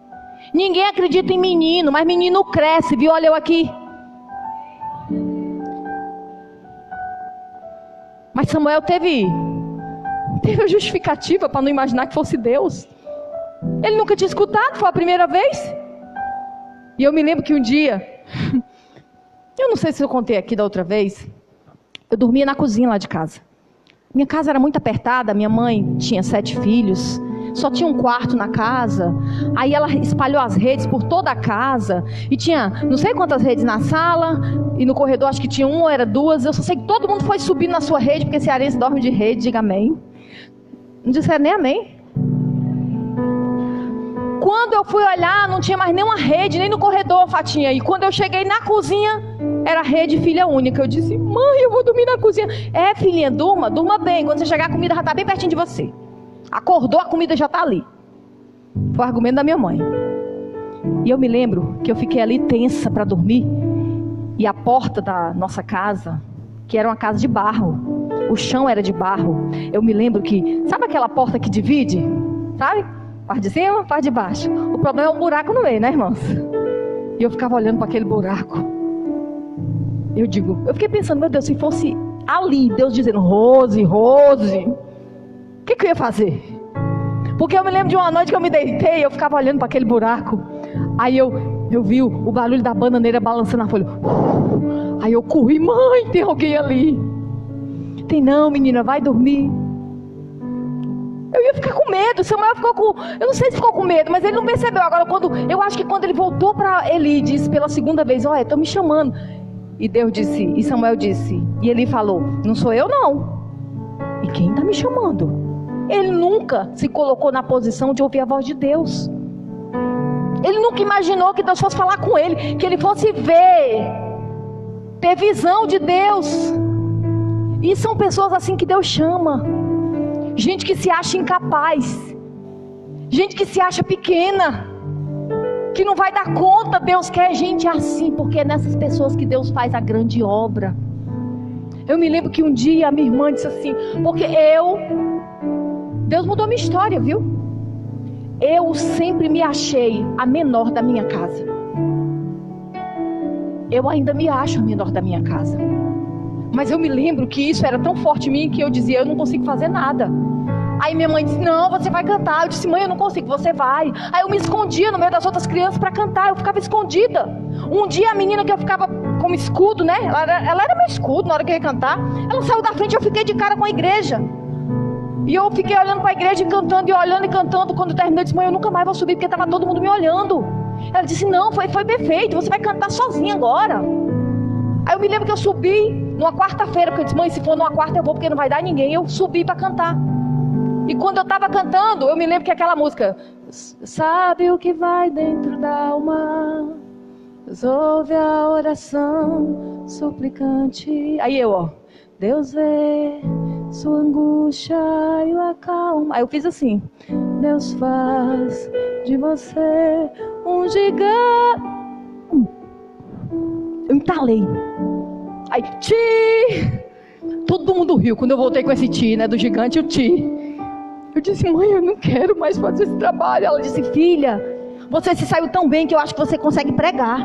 Ninguém acredita em menino, mas menino cresce, viu? Olha eu aqui. Mas Samuel teve a justificativa para não imaginar que fosse Deus. Ele nunca tinha escutado, foi a primeira vez. E eu me lembro que um dia, eu não sei se eu contei aqui da outra vez, eu dormia na cozinha lá de casa. Minha casa era muito apertada, minha mãe tinha 7 filhos, só tinha um quarto na casa. Aí ela espalhou as redes por toda a casa, e tinha não sei quantas redes na sala, e no corredor acho que tinha 1 ou era 2. Eu só sei que todo mundo foi subindo na sua rede, porque cearense dorme de rede, diga amém. Não disseram nem amém. Quando eu fui olhar, não tinha mais nenhuma rede, nem no corredor, Fatinha. E quando eu cheguei na cozinha, Era rede filha única. Eu disse, mãe, eu vou dormir na cozinha. É, filhinha, durma bem. Quando você chegar, a comida já está bem pertinho de você. Acordou, a comida já está ali. Foi o argumento da minha mãe. E eu me lembro que eu fiquei ali tensa para dormir. E a porta da nossa casa, que era uma casa de barro, o chão era de barro. Eu me lembro que, sabe aquela porta que divide? Sabe? Parte de cima, parte de baixo. O problema é um buraco no meio, né, irmãos? E eu ficava olhando para aquele buraco. Eu fiquei pensando, meu Deus, se fosse ali, Deus dizendo, Rose, o que eu ia fazer? Porque eu me lembro de uma noite que eu me deitei, eu ficava olhando para aquele buraco. Aí eu vi o barulho da bananeira balançando a folha. Aí eu corri, mãe, tem alguém ali. Tem não, menina, vai dormir. Eu ia ficar com medo. Samuel ficou com... Eu não sei se ficou com medo, mas ele não percebeu. Agora, eu acho que quando ele voltou para Eli, disse pela segunda vez, olha, estão me chamando. E Deus disse, e Samuel disse, e Eli falou, não sou eu não. E quem está me chamando? Ele nunca se colocou na posição de ouvir a voz de Deus. Ele nunca imaginou que Deus fosse falar com ele, que ele fosse ter visão de Deus. E são pessoas assim que Deus chama. Gente que se acha incapaz, gente que se acha pequena, que não vai dar conta. Deus quer gente assim, porque é nessas pessoas que Deus faz a grande obra. Eu me lembro que um dia a minha irmã disse assim, porque Deus mudou minha história, viu? Eu sempre me achei a menor da minha casa. Eu ainda me acho a menor da minha casa. Mas eu me lembro que isso era tão forte em mim que eu dizia, eu não consigo fazer nada. Aí minha mãe disse, não, você vai cantar. Eu disse, mãe, eu não consigo, você vai. Aí eu me escondia no meio das outras crianças para cantar, eu ficava escondida. Um dia a menina que eu ficava como escudo, né? Ela era meu escudo na hora que eu ia cantar. Ela saiu da frente e eu fiquei de cara com a igreja. E eu fiquei olhando para a igreja e cantando, e olhando e cantando. Quando eu terminei, eu disse, mãe, eu nunca mais vou subir, porque estava todo mundo me olhando. Ela disse, não, foi bem feito, você vai cantar sozinha agora. Aí eu me lembro que eu subi numa quarta-feira, porque eu disse, mãe, se for numa quarta eu vou, porque não vai dar ninguém. Eu subi para cantar. E quando eu estava cantando, eu me lembro que aquela música, sabe o que vai dentro da alma, resolve a oração suplicante. Aí Deus vê sua angústia e o acalma. Aí eu fiz assim, Deus faz de você um gigante. Eu entalei. Aí, todo mundo riu quando eu voltei com esse né, do gigante, o Eu disse, mãe, eu não quero mais fazer esse trabalho. Ela disse, filha, você se saiu tão bem que eu acho que você consegue pregar.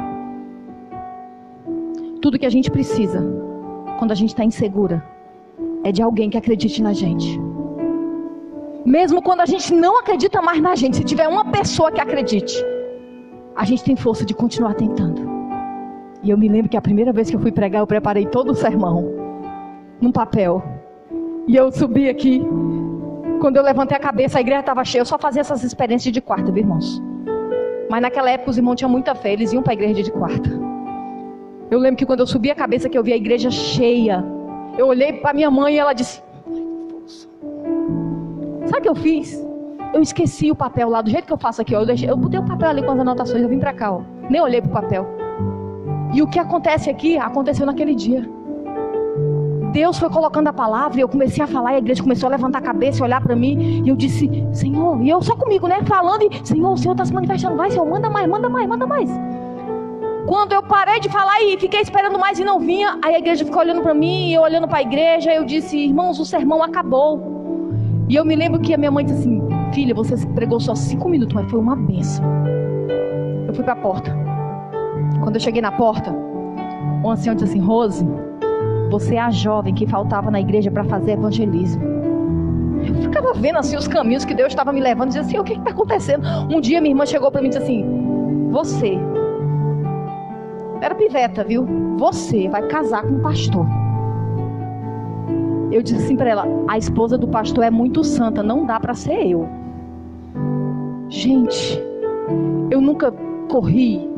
Tudo que a gente precisa, quando a gente está insegura, é de alguém que acredite na gente. Mesmo quando a gente não acredita mais na gente, se tiver uma pessoa que acredite, a gente tem força de continuar tentando. E eu me lembro que a primeira vez que eu fui pregar, eu preparei todo o sermão num papel. E eu subi aqui. Quando eu levantei a cabeça, a igreja estava cheia. Eu só fazia essas experiências de quarta, viu, irmãos? Mas naquela época os irmãos tinham muita fé, eles iam para a igreja de quarta. Eu lembro que quando eu subi a cabeça, que eu vi a igreja cheia, eu olhei para minha mãe e ela disse, sabe o que eu fiz? Eu esqueci o papel lá, do jeito que eu faço aqui, eu botei o papel ali com as anotações, eu vim para cá, nem olhei para o papel. E o que acontece aqui, aconteceu naquele dia. Deus foi colocando a palavra, e eu comecei a falar, e a igreja começou a levantar a cabeça e olhar para mim, e eu disse, Senhor, e eu só comigo, né, falando, e Senhor, o Senhor está se manifestando, vai, Senhor, manda mais. Quando eu parei de falar e fiquei esperando mais e não vinha, aí a igreja ficou olhando para mim, e eu olhando para a igreja, eu disse, irmãos, o sermão acabou. E eu me lembro que a minha mãe disse assim, filha, você pregou só 5 minutos, mas foi uma bênção. Eu fui para a porta. Quando eu cheguei na porta, o ancião disse assim, Rose, você é a jovem que faltava na igreja para fazer evangelismo. Eu ficava vendo assim os caminhos que Deus estava me levando, dizia assim, o que está acontecendo? Um dia minha irmã chegou para mim e disse assim, você, era piveta, viu? Você vai casar com um pastor. Eu disse assim para ela, a esposa do pastor é muito santa, não dá para ser eu. Gente, eu nunca corri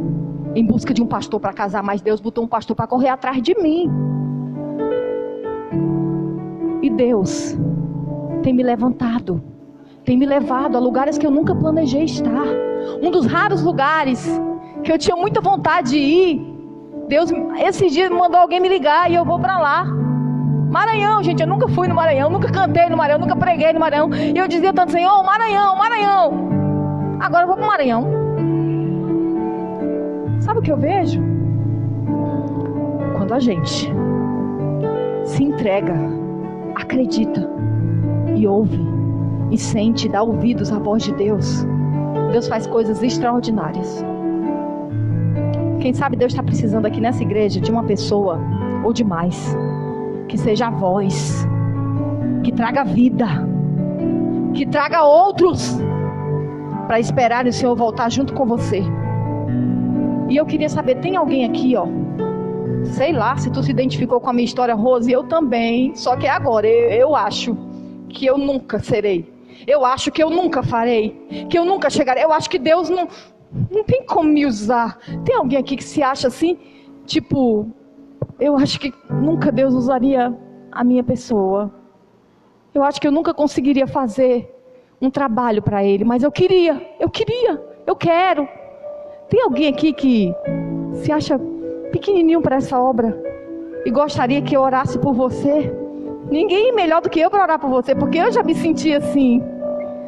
em busca de um pastor para casar, mas Deus botou um pastor para correr atrás de mim. E Deus tem me levantado, tem me levado a lugares que eu nunca planejei estar. Um dos raros lugares que eu tinha muita vontade de ir Deus, esses dias, mandou alguém me ligar e eu vou para lá. Maranhão, gente, eu nunca fui no Maranhão, nunca cantei no Maranhão, nunca preguei no Maranhão. E eu dizia tanto, Senhor, Maranhão, Maranhão. Agora eu vou para o Maranhão. Sabe o que eu vejo? Quando a gente se entrega, acredita e ouve e sente, dá ouvidos à voz de Deus, Deus faz coisas extraordinárias. Quem sabe Deus está precisando aqui nessa igreja de uma pessoa ou de mais, que seja a voz, que traga vida, que traga outros para esperar o Senhor voltar junto com você. E eu queria saber, tem alguém aqui, ó, sei lá, se tu se identificou com a minha história, Rose, eu também, só que é agora, eu acho que eu nunca serei, eu acho que eu nunca farei, que eu nunca chegarei, eu acho que Deus não tem como me usar. Tem alguém aqui que se acha assim, tipo, eu acho que nunca Deus usaria a minha pessoa, eu acho que eu nunca conseguiria fazer um trabalho para Ele, mas eu quero. Tem alguém aqui que se acha pequenininho para essa obra e gostaria que eu orasse por você? Ninguém melhor do que eu para orar por você, porque eu já me senti assim.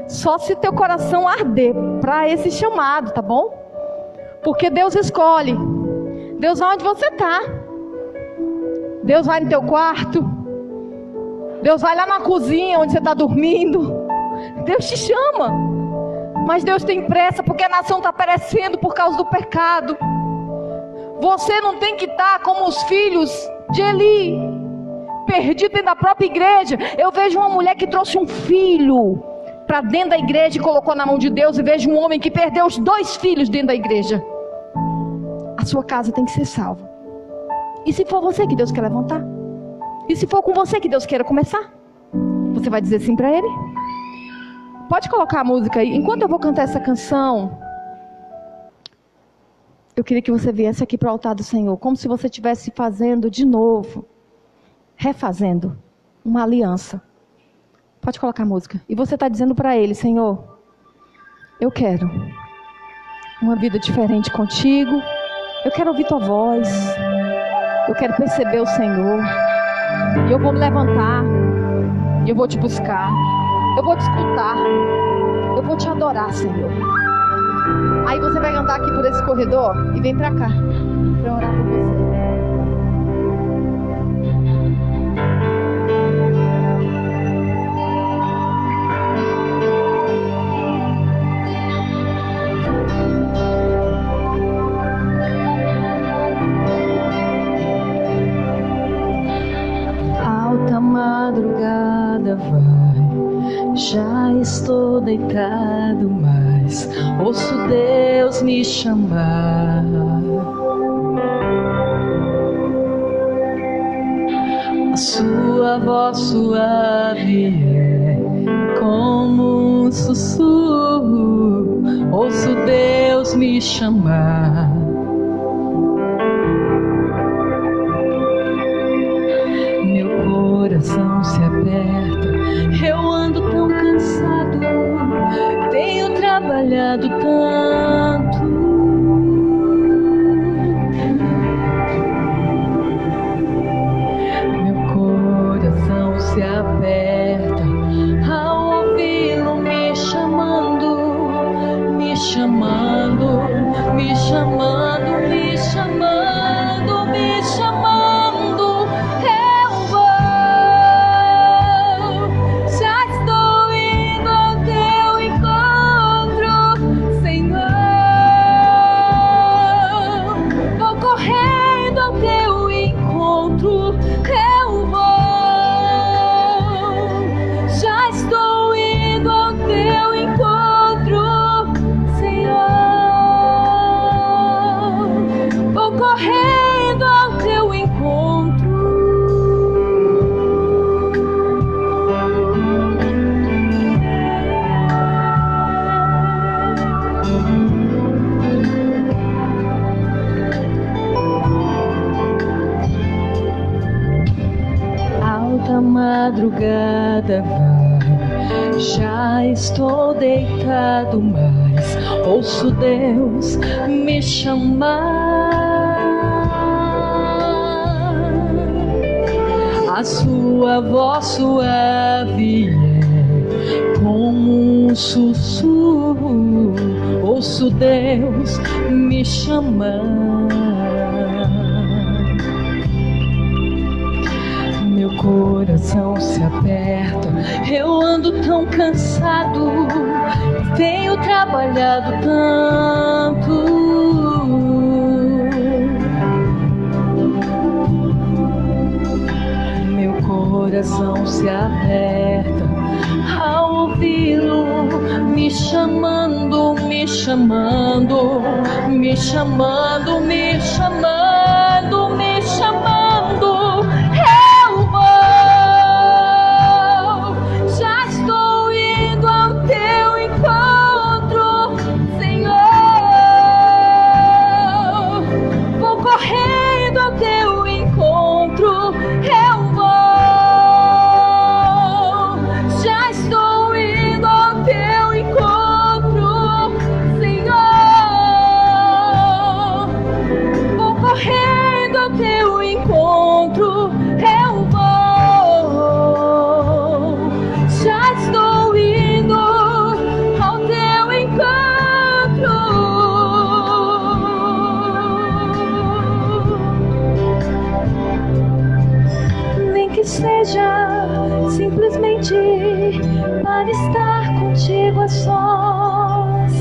Só se teu coração arder para esse chamado, tá bom? Porque Deus escolhe. Deus vai onde você está. Deus vai no teu quarto. Deus vai lá na cozinha onde você está dormindo. Deus te chama. Mas Deus tem pressa porque a nação está perecendo por causa do pecado. Você não tem que estar como os filhos de Eli, perdido dentro da própria igreja. Eu vejo uma mulher que trouxe um filho para dentro da igreja e colocou na mão de Deus. E vejo um homem que perdeu os 2 filhos dentro da igreja. A sua casa tem que ser salva. E se for você que Deus quer levantar? E se for com você que Deus queira começar? Você vai dizer sim para Ele? Pode colocar a música aí. Enquanto eu vou cantar essa canção, eu queria que você viesse aqui para o altar do Senhor, como se você estivesse fazendo de novo, refazendo uma aliança. Pode colocar a música. E você está dizendo para Ele, Senhor, eu quero uma vida diferente contigo. Eu quero ouvir tua voz. Eu quero perceber o Senhor. E eu vou me levantar. E eu vou te buscar. Eu vou te escutar. Eu vou te adorar, Senhor. Aí você vai andar aqui por esse corredor e vem pra cá pra orar por você. Alta madrugada vai, já estou deitado, mas ouço Deus me chamar. A sua voz suave é como um sussurro. Ouço Deus me chamar. Meu coração se aperta, eu ando tão cansado, tenho trabalhado tanto. Meu coração se aperta ao ouvi-lo me chamando, me chamando, me chamando, me chamando, me chamando. Madrugada vai, já estou deitado, mas ouço Deus me chamar. A sua voz suave é como um sussurro. Ouço Deus me chamar. Meu coração se aperta, eu ando tão cansado, tenho trabalhado tanto. Meu coração se aperta ao ouvi-lo me chamando, me chamando, me chamando, me chamando, me chamando. Para estar contigo a sós,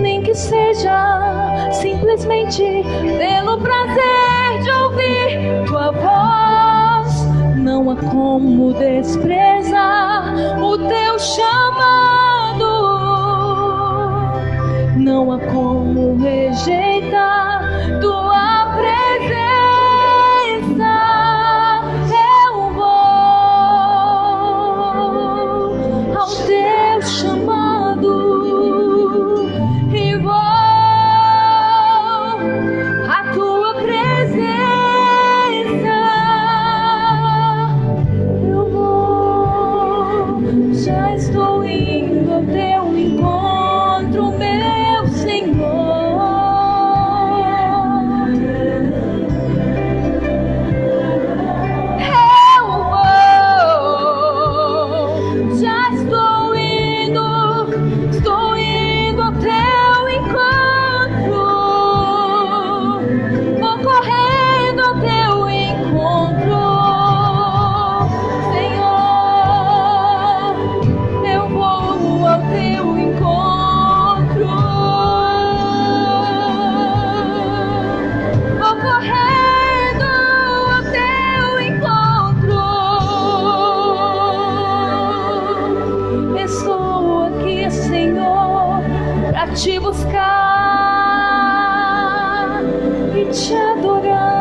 nem que seja simplesmente pelo prazer de ouvir tua voz. Não há como desprezar o teu chamado, não há como rejeitar tua presença. Te buscar e te adorar.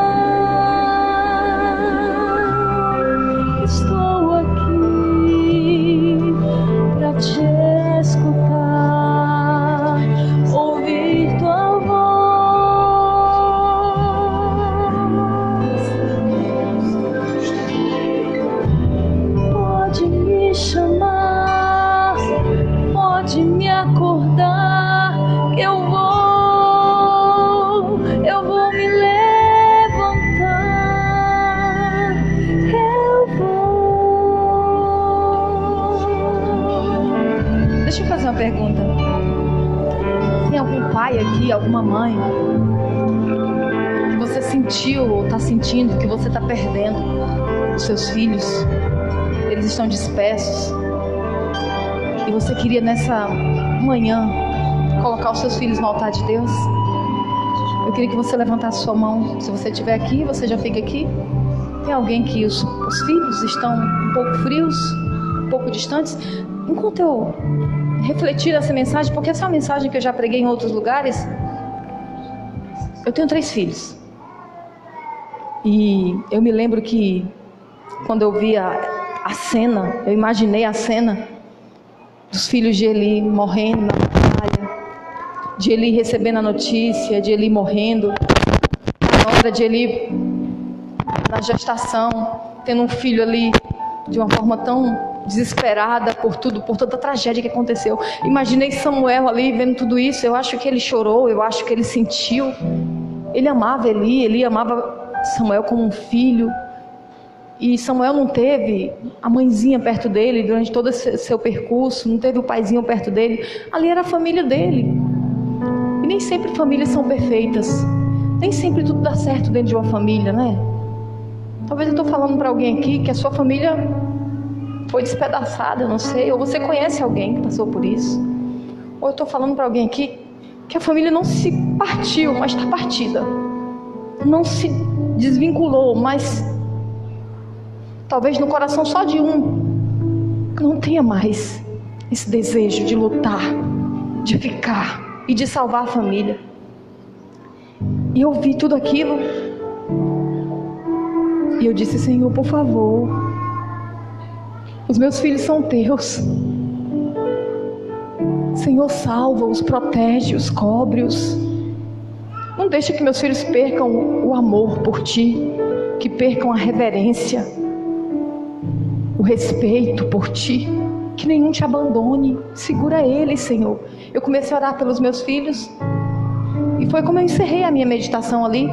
Estou aqui para te escutar, ouvir tua voz. Pode me chamar, pode me acordar. Eu vou me levantar, eu vou. Deixa eu fazer uma pergunta. Tem algum pai aqui, alguma mãe, que você sentiu ou está sentindo que você está perdendo os seus filhos? Eles estão dispersos. E você queria nessa manhã colocar os seus filhos no altar de Deus? Eu queria que você levantasse sua mão. Se você estiver aqui, você já fica aqui. Tem alguém que os filhos estão um pouco frios, um pouco distantes? Enquanto eu refletir essa mensagem, porque essa é uma mensagem que eu já preguei em outros lugares. Eu tenho 3 filhos. E eu me lembro que quando eu vi a cena, eu imaginei a cena dos filhos de Eli morrendo na batalha, de Eli recebendo a notícia, de Eli morrendo, na hora de Eli na gestação, tendo um filho ali de uma forma tão desesperada por tudo, por toda a tragédia que aconteceu. Imaginei Samuel ali vendo tudo isso. Eu acho que ele chorou, eu acho que ele sentiu. Ele amava Eli amava Samuel como um filho. E Samuel não teve a mãezinha perto dele durante todo esse seu percurso, não teve o paizinho perto dele. Ali era a família dele. E nem sempre famílias são perfeitas. Nem sempre tudo dá certo dentro de uma família, né? Talvez eu estou falando para alguém aqui que a sua família foi despedaçada, eu não sei. Ou você conhece alguém que passou por isso. Ou eu estou falando para alguém aqui que a família não se partiu, mas está partida. Não se desvinculou, mas talvez no coração só de um não tenha mais esse desejo de lutar, de ficar e de salvar a família. E eu vi tudo aquilo e eu disse: Senhor, por favor, os meus filhos são teus. Senhor, salva-os, protege-os, cobre-os. Não deixe que meus filhos percam o amor por ti, que percam a reverência, o respeito por ti, que nenhum te abandone. Segura eles, Senhor. Eu comecei a orar pelos meus filhos e foi como eu encerrei a minha meditação ali,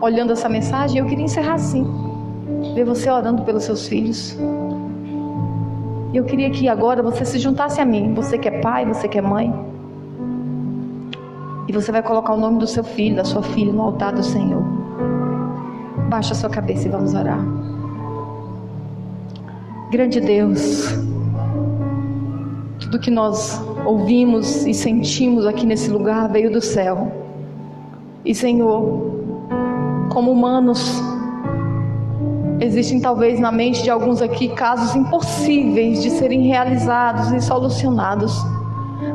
olhando essa mensagem. Eu queria encerrar assim, ver você orando pelos seus filhos. Eu queria que agora você se juntasse a mim, você que é pai, você que é mãe, e você vai colocar o nome do seu filho, da sua filha no altar do Senhor. Baixa a sua cabeça e vamos orar. Grande Deus, tudo que nós ouvimos e sentimos aqui nesse lugar veio do céu. E Senhor, como humanos, existem talvez na mente de alguns aqui casos impossíveis de serem realizados e solucionados.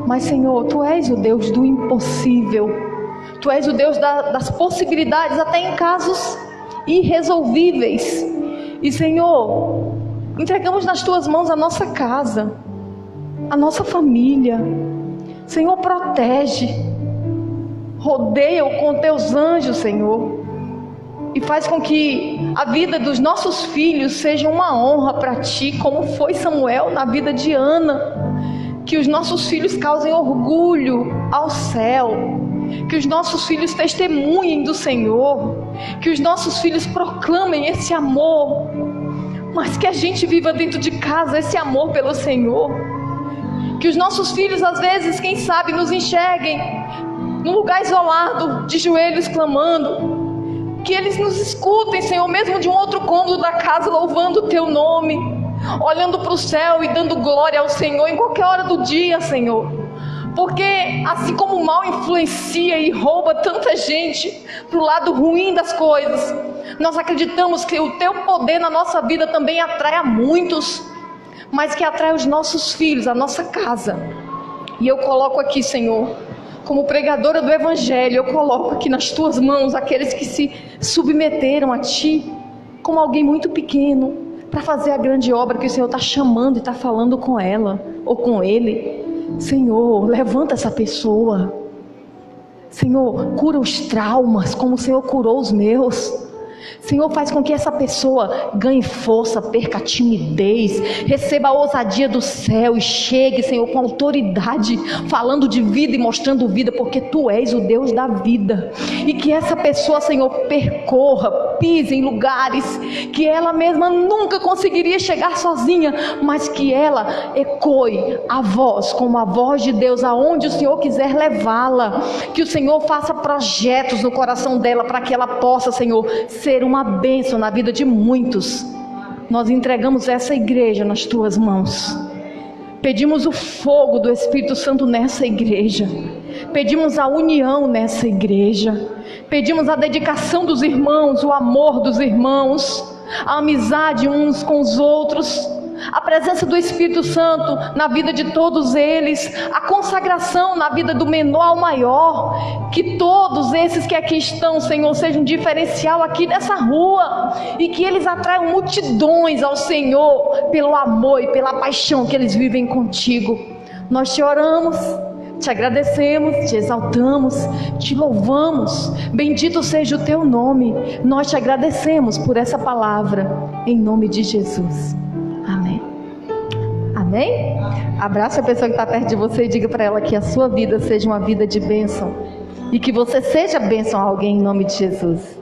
Mas Senhor, Tu és o Deus do impossível. Tu és o Deus das possibilidades até em casos irresolvíveis. E Senhor, entregamos nas Tuas mãos a nossa casa, a nossa família. Senhor, protege, rodeia-o com Teus anjos, Senhor, e faz com que a vida dos nossos filhos seja uma honra para Ti, como foi Samuel na vida de Ana. Que os nossos filhos causem orgulho ao céu, que os nossos filhos testemunhem do Senhor, que os nossos filhos proclamem esse amor, mas que a gente viva dentro de casa esse amor pelo Senhor. Que os nossos filhos, às vezes, quem sabe, nos enxerguem num lugar isolado, de joelhos clamando. Que eles nos escutem, Senhor, mesmo de um outro cômodo da casa, louvando o Teu nome, olhando para o céu e dando glória ao Senhor em qualquer hora do dia, Senhor. Porque assim como o mal influencia e rouba tanta gente para o lado ruim das coisas, nós acreditamos que o Teu poder na nossa vida também atrai a muitos, mas que atrai os nossos filhos, a nossa casa. E eu coloco aqui, Senhor, como pregadora do Evangelho, eu coloco aqui nas Tuas mãos aqueles que se submeteram a Ti como alguém muito pequeno, para fazer a grande obra que o Senhor está chamando e está falando com ela ou com ele. Senhor, levanta essa pessoa. Senhor, cura os traumas como o Senhor curou os meus. Senhor, faz com que essa pessoa ganhe força, perca a timidez, receba a ousadia do céu e chegue, Senhor, com autoridade, falando de vida e mostrando vida, porque Tu és o Deus da vida. E que essa pessoa, Senhor, percorra, pise em lugares que ela mesma nunca conseguiria chegar sozinha, mas que ela ecoe a voz, como a voz de Deus, aonde o Senhor quiser levá-la. Que o Senhor faça projetos no coração dela, para que ela possa, Senhor, ser uma bênção na vida de muitos. Nós entregamos essa igreja nas Tuas mãos. Pedimos o fogo do Espírito Santo nessa igreja. Pedimos a união nessa igreja. Pedimos a dedicação dos irmãos, o amor dos irmãos, a amizade uns com os outros, a presença do Espírito Santo na vida de todos eles, a consagração na vida do menor ao maior. Que todos esses que aqui estão, Senhor, sejam um diferencial aqui nessa rua, e que eles atraiam multidões ao Senhor pelo amor e pela paixão que eles vivem contigo. Nós Te oramos, Te agradecemos, Te exaltamos, Te louvamos. Bendito seja o Teu nome. Nós Te agradecemos por essa palavra, em nome de Jesus. Amém. Amém? Abraça a pessoa que está perto de você e diga para ela que a sua vida seja uma vida de bênção, e que você seja bênção a alguém, em nome de Jesus.